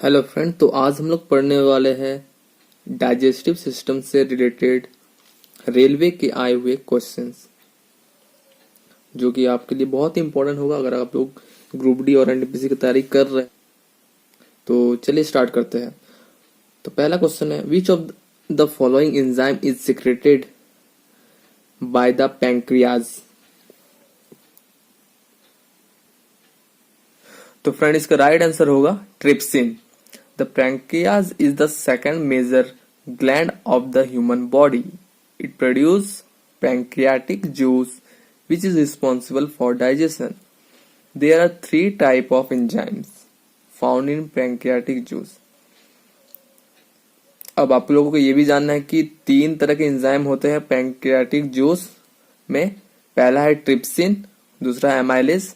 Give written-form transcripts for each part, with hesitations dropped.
Hello friend, तो आज हम लोग पढ़ने वाले हैं डाइजेस्टिव सिस्टम से रिलेटेड रेलवे के आए हुए क्वेश्चंस, जो कि आपके लिए बहुत ही इंपॉर्टेंट होगा अगर आप लोग ग्रुप डी और एनटीपीसी की तैयारी कर रहे हैं। तो चलिए स्टार्ट करते हैं। तो पहला क्वेश्चन है, विच of the following enzyme is secreted by the pancreas. तो फ्रेंड, इसका राइट आंसर होगा trypsin. The pancreas is the second major gland of the human body. It produces pancreatic juice, which is responsible for digestion. There are three types of enzymes found in pancreatic juice. अब आप लोगों को ये भी जानना है कि तीन तरह के एंजाइम होते हैं पैंक्रियाटिक जूस में। पहला है ट्रिप्सिन, दूसरा एमाइलेज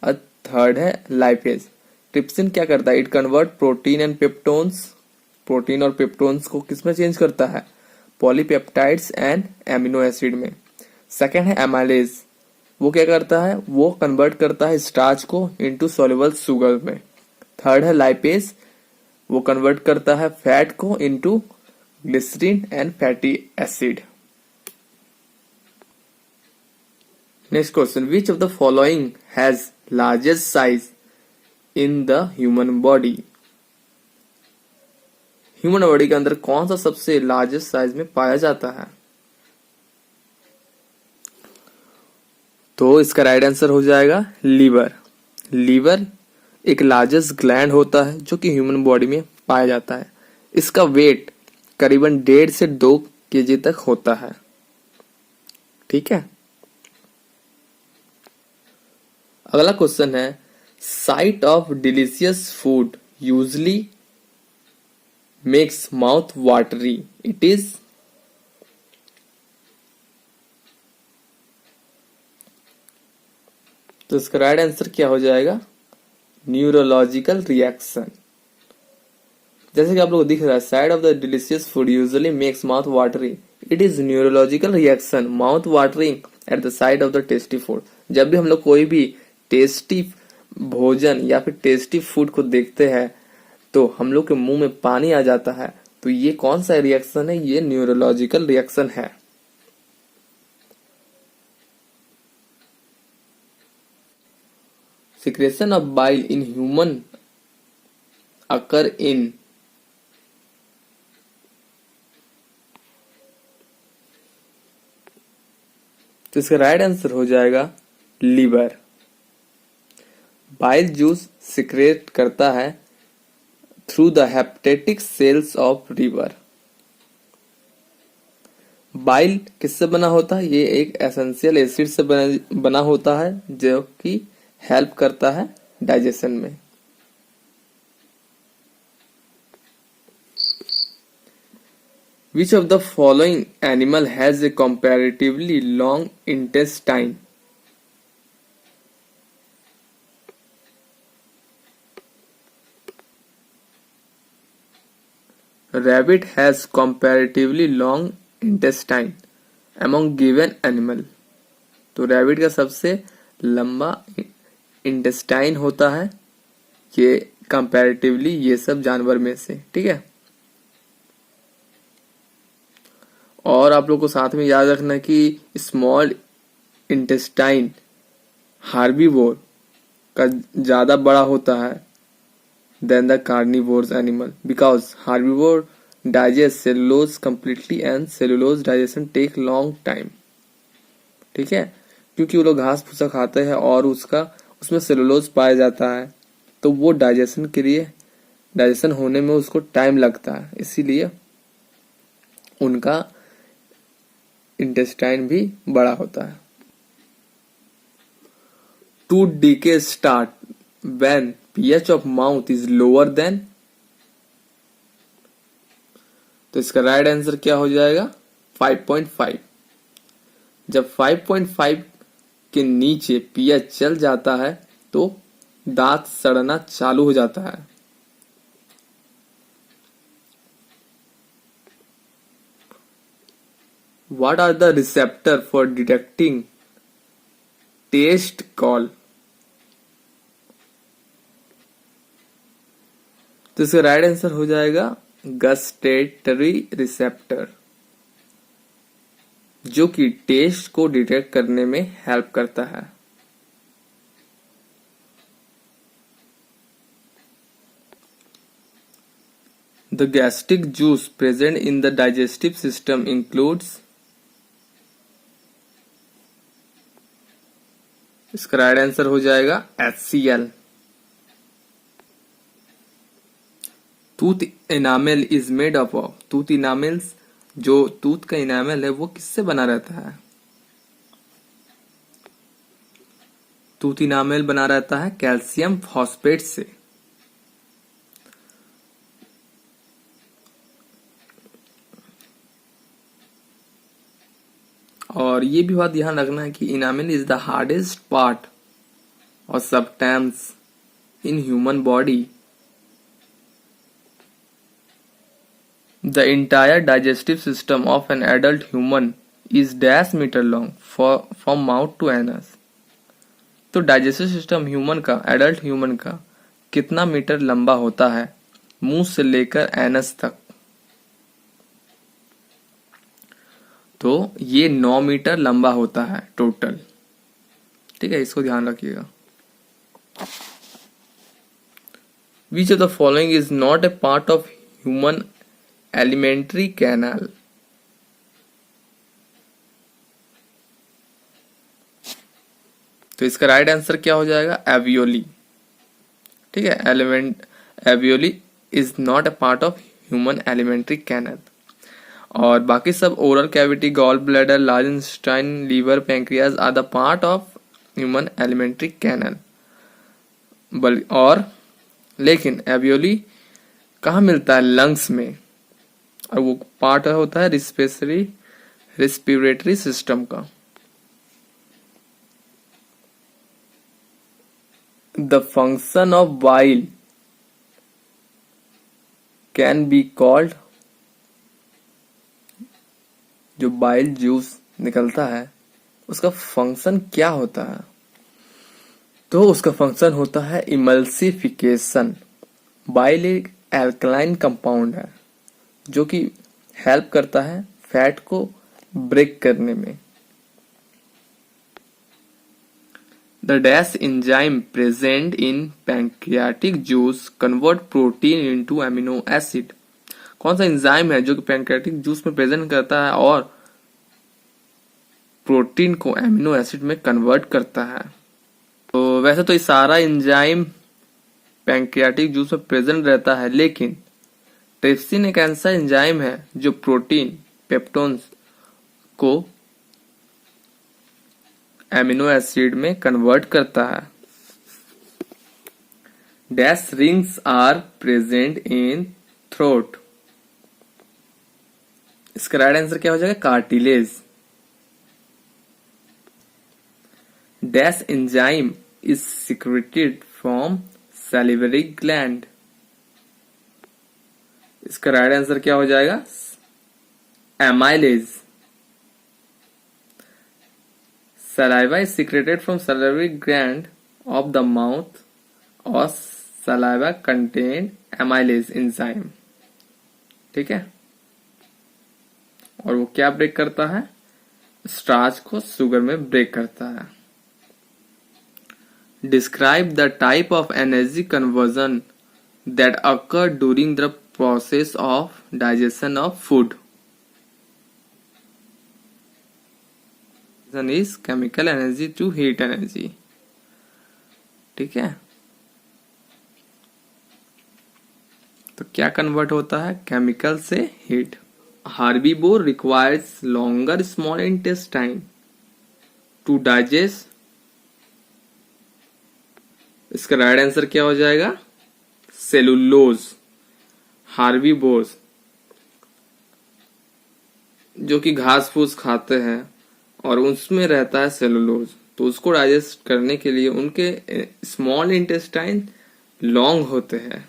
और थर्ड है लाइपेज। ट्रिप्सिन क्या करता है? It convert protein and peptones, protein और पेप्टोन्स को किसमें चेंज करता है? पॉलीपेप्टाइड्स एंड एमिनो एसिड में। सेकेंड है एमाइलेज, वो क्या करता है? वो कन्वर्ट करता है स्टार्च को इनटू सॉल्युबल शुगर में। थर्ड है लाइपेज, वो कन्वर्ट करता है फैट को into glycerine and fatty acid. Next question, which of the following has largest size in the human body. Human body के अंदर कौन सा सबसे लार्जेस्ट साइज में पाया जाता है? तो इसका राइट आंसर हो जाएगा लीवर। लीवर एक लार्जेस्ट ग्लैंड होता है जो कि ह्यूमन बॉडी में पाया जाता है। इसका वेट करीबन 1.5 से 2 केजी तक होता है। ठीक है। अगला क्वेश्चन है, sight of delicious food usually makes mouth watery. It is तो इसका राइट आंसर क्या हो जाएगा? Neurological reaction. जैसे कि आप लोग दिख रहा है, side of the delicious food usually makes mouth watery, it is neurological reaction mouth watering at the side of the tasty food. जब भी हम लोग कोई भी टेस्टी भोजन या फिर टेस्टी फूड को देखते हैं तो हम लोग के मुंह में पानी आ जाता है। तो ये कौन सा रिएक्शन है? ये न्यूरोलॉजिकल रिएक्शन है। Secretion of bile in human occur in तो इसका राइट आंसर हो जाएगा लीवर। बाइल जूस सिक्रेट करता है through the hepatic sales of liver. Bile किससे बना होता है? ये एक एसेंशियल एसिड से बना होता है जो कि हेल्प करता है डाइजेशन में। विच of the following animal has a comparatively long intestine. Rabbit has comparatively long intestine among given animal. तो रैबिट का सबसे लंबा इंटेस्टाइन होता है ये कंपैरेटिवली ये सब जानवर में से। ठीक है। और आप लोग को साथ में याद रखना कि स्मॉल इंटेस्टाइन हार्बीवोर का ज्यादा बड़ा होता है than the carnivorous animal because herbivore digest cellulose completely and cellulose digestion take long time. ठीक है, क्योंकि वो लोग घास भूसा खाते हैं और उसमें सेलुलोज पाया जाता है, तो वो डाइजेशन होने में उसको टाइम लगता है, इसीलिए उनका इंटेस्टाइन भी बड़ा होता है। Tooth decay start when pH of mouth is lower than, तो इसका राइट आंसर क्या हो जाएगा? 5.5। जब 5.5 के नीचे pH चल जाता है तो दांत सड़ना चालू हो जाता है। What are the receptor for detecting taste call? तो इसका राइट आंसर हो जाएगा गस्टेटरी रिसेप्टर, जो कि टेस्ट को डिटेक्ट करने में हेल्प करता है। The gastric juice present in the digestive system includes, इसका राइट आंसर हो जाएगा HCl। Tooth enamel is made up of, tooth enamels, जो टूथ का इनामेल है वो किससे बना रहता है? टूथ इनामेल बना रहता है कैल्शियम फॉस्फेट से। और ये भी बात ध्यान रखना है कि enamel is the hardest part और substance in human body. The entire digestive system of an adult human is dash metre long from mouth to anus. तो डाइजेस्टिव सिस्टम ह्यूमन का, एडल्ट ह्यूमन का कितना मीटर लंबा होता है मुंह से लेकर एनस तक? तो ये 9 मीटर लंबा होता है टोटल। ठीक है, इसको ध्यान रखिएगा। Which of the following is not a part of human alimentary canal? तो इसका राइट आंसर क्या हो जाएगा? एवियोली। ठीक है, alveoli is not a part of human alimentary canal. और बाकी सब oral cavity, gall bladder, large intestine, liver, pancreas are the part of human alimentary canal. और लेकिन एवियोली कहाँ मिलता है? लंग्स में, और वो पार्ट होता है रेस्पिरेटरी सिस्टम का। The function of bile can be called, जो बाइल जूस निकलता है उसका फंक्शन क्या होता है? तो उसका फंक्शन होता है इमल्सिफिकेशन। बाइल एक एल्कलाइन कंपाउंड है जो कि हेल्प करता है फैट को ब्रेक करने में। The dash enzyme present in pancreatic juice convert protein into amino acid. कौन सा एंजाइम है जो कि पैंक्रियाटिक जूस में प्रेजेंट करता है और प्रोटीन को एमिनो एसिड में कन्वर्ट करता है? तो वैसे तो ये सारा एंजाइम पैंक्रियाटिक जूस में प्रेजेंट रहता है, लेकिन ट्रिप्सिन एक ऐसा एंजाइम है जो प्रोटीन पेप्टोन्स को एमिनो एसिड में कन्वर्ट करता है। Dash rings are present in throat. इसका राइट आंसर क्या हो जाएगा? Cartilage. Dash enzyme is secreted from salivary gland. इसका राइट आंसर क्या हो जाएगा? Amylase. Saliva is secreted from salivary gland of the mouth और saliva contain amylase enzyme। ठीक है, और वो क्या ब्रेक करता है? स्टार्च को शुगर में ब्रेक करता है। Describe the type of energy conversion that occur during the process of digestion of food. Is chemical energy to heat energy। ठीक है, तो क्या कन्वर्ट होता है? केमिकल से heat. Herbivore requires longer small intestine to digest. इसका right answer क्या हो जाएगा? सेलुलोज। हार्बीवोर्स जो कि घास फूस खाते हैं और उसमें रहता है सेलुलोज, तो उसको डाइजेस्ट करने के लिए उनके स्मॉल इंटेस्टाइन लॉन्ग होते हैं।